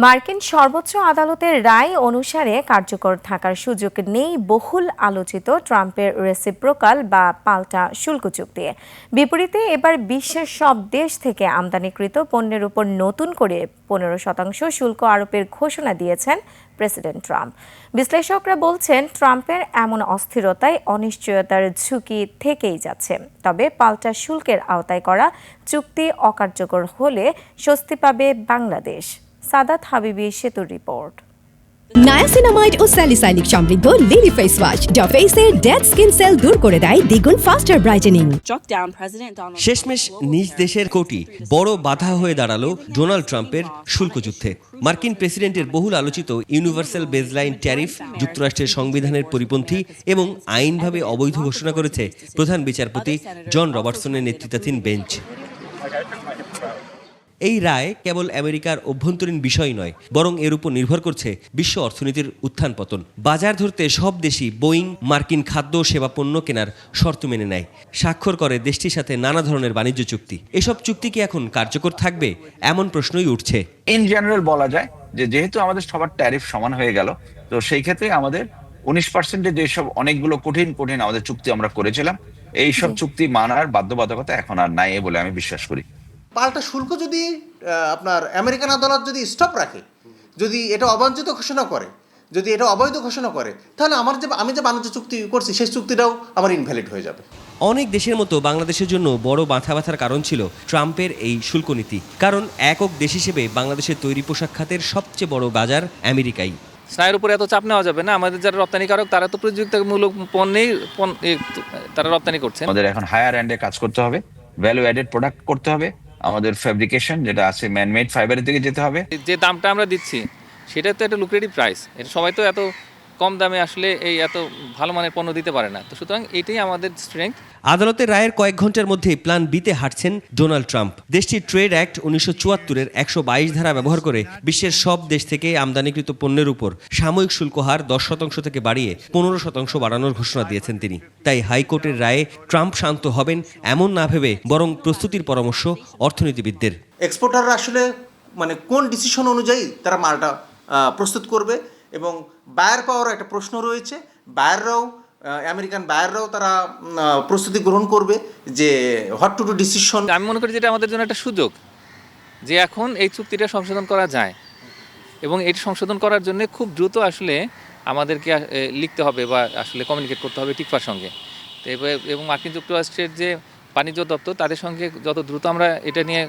মার্কিন সর্বোচ্চ আদালতের রায় অনুসারে কার্যকর থাকার সুযোগ নেই বহুল আলোচিত ট্রাম্পের রেসিপ্রোকাল বা পাল্টা শুল্ক চুক্তি। বিপরীতে এবার বিশ্বের সব দেশ থেকে আমদানিকৃত পণ্যের উপর নতুন করে 15% শুল্ক আরোপের ঘোষণা দিয়েছেন প্রেসিডেন্ট ট্রাম্প। বিশ্লেষকরা বলছেন, ট্রাম্পের এমন অস্থিরতায় অনিশ্চয়তার ঝুঁকি থেকেই যাচ্ছে। তবে পাল্টা শুল্কের আওতায় করা চুক্তি অকার্যকর হলে স্বস্তি পাবে বাংলাদেশ। সাদাত হাবিবি সেতুর রিপোর্ট। নায়াসিনামাইড ও স্যালিসাইলিক সমৃদ্ধ লিলি ফেস ওয়াশ যা ফেসের ডেড স্কিন সেল দূর করে দেয় দ্বিগুণ ফাস্টার ব্রাইটেনিং। শেষমেশ নিজ দেশের কোটি বড় বাধা হয়ে দাঁড়ালো ডোনাল্ড ট্রাম্পের শুল্ক যুদ্ধে। মার্কিন প্রেসিডেন্টের বহুল আলোচিত ইউনিভার্সাল বেজলাইন ট্যারিফ যুক্তরাষ্ট্রের সংবিধানের পরিপন্থী এবং আইনভাবে অবৈধ ঘোষণা করেছে প্রধান বিচারপতি জন রবার্টসনের নেতৃত্বাধীন বেঞ্চ। এই রায় কেবল আমেরিকার অভ্যন্তরীণ বিষয় নয়, বরং এর উপর নির্ভর করছে বিশ্ব অর্থনীতির উত্থান পতন। বাজার ধরতে সব দেশই বোয়িং মার্কিন খাদ্য সেবা পণ্য কেনার শর্ত মেনে নেয়, স্বাক্ষর করে দেশটির সাথে নানা ধরনের বাণিজ্য চুক্তি। এসব চুক্তি কি এখন কার্যকর থাকবে, এমন প্রশ্নই উঠছে। ইন জেনারেল বলা যায় যে যেহেতু আমাদের সবার ট্যারিফ সমান হয়ে গেল, তো সেই ক্ষেত্রে আমাদের 19% যেসব অনেকগুলো কঠিন আমাদের চুক্তি আমরা করেছিলাম, এইসব চুক্তি মানার বাধ্যবাধকতা এখন আর নাই বলে আমি বিশ্বাস করি। পাল্টা শুল্ক যদি আপনার আমেরিকান আদালত যদি স্টপ রাখে, যদি এটা অবাঞ্ছিত ঘোষণা করে, যদি এটা অবৈধ ঘোষণা করে, তাহলে আমি যে বাণিজ্য চুক্তি করছি সেই চুক্তিটাও আমার ইনভ্যালিড হয়ে যাবে। অনেক দেশের মতো বাংলাদেশের জন্য বড় মাথা ব্যথার কারণ ছিল ট্রাম্পের এই শুল্ক নীতি। কারণ একক দেশ হিসেবে বাংলাদেশের তৈরি পোশাক খাতের সবচেয়ে বড় বাজার আমেরিকাই। স্নায়ুর উপরে এত চাপ নেওয়া যাবে না। আমাদের যারা রপ্তানিকারক তারা তো প্রযুক্তিমূলক পণ্যেই তারা রপ্তানি করছে। আমাদের এখন হায়ার এন্ডে কাজ করতে হবে, ভ্যালু অ্যাডেড প্রোডাক্ট করতে হবে, আমাদের ফ্যাব্রিকেশন যেটা আছে ম্যানমেড ফাইবারের দিকে যেতে হবে। যে দামটা আমরা দিচ্ছি সেটা তো একটা লুক্রেটিভ প্রাইস। এটা সবাই তো এত কম দামে আসলে এই এত ভালো মানের পণ্য দিতে পারে না। তো সুতরাং এটাই আমাদের স্ট্রেংথ। আদালতের রায়ের কয়েক ঘন্টার মধ্যেই প্ল্যান বিতে হাঁটছেন ডোনাল্ড ট্রাম্প। দেশটির ট্রেড অ্যাক্ট 1974-এর 122 ধারা ব্যবহার করে বিশ্বের সব দেশ থেকে আমদানিকৃত পণ্যের উপর সাময়িক শুল্ক হার 10% থেকে বাড়িয়ে 15% বাড়ানোর ঘোষণা দিয়েছেন তিনি। তাই হাইকোর্টের রায়ে ট্রাম্প শান্ত হবেন এমন না ভেবে বরং প্রস্তুতির পরামর্শ অর্থনীতিবিদদের। এক্সপোর্টাররা আসলে কোন ডিসিশন অনুযায়ী তারা মালটা প্রস্তুত করবে, এবং বায়ার পাওয়ার একটা প্রশ্ন রয়েছে। আমেরিকান বায়াররাও তারা প্রস্তুতি গ্রহণ করবে যে হোয়াট টু ডু ডিসিশন। আমি মনে করি যেটা আমাদের জন্য একটা সুযোগ যে এখন এই চুক্তিটা সংশোধন করা যায়, এবং এটি সংশোধন করার জন্য খুব দ্রুত আসলে আমাদেরকে লিখতে হবে বা আসলে কমিউনিকেট করতে হবে টিকফার সঙ্গে এবং মার্কিন যুক্তরাষ্ট্রের যে বাণিজ্য দপ্তর তাদের সঙ্গে যত দ্রুত আমরা এটা নিয়ে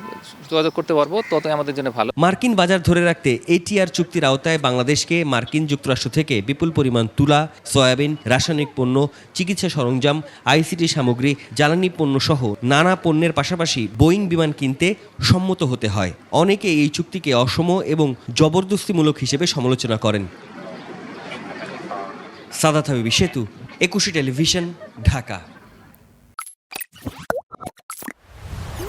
যোগাযোগ করতে পারবো ততই আমাদের জন্য ভালো। মার্কিন বাজার ধরে রাখতে এটিআর চুক্তির আওতায় বাংলাদেশকে মার্কিন যুক্তরাষ্ট্র থেকে বিপুল পরিমাণ তুলা, সয়াবিন, রাসায়নিক পণ্য, চিকিৎসা সরঞ্জাম, আইসিটি সামগ্রী, জ্বালানি পণ্য সহ নানা পণ্যের পাশাপাশি বোয়িং বিমান কিনতে সম্মত হতে হয়। অনেকে এই চুক্তিকে অসম এবং জবরদস্তিমূলক হিসেবে সমালোচনা করেন। সাদাত হাবিবি সেতু, 21 টেলিভিশন, ঢাকা।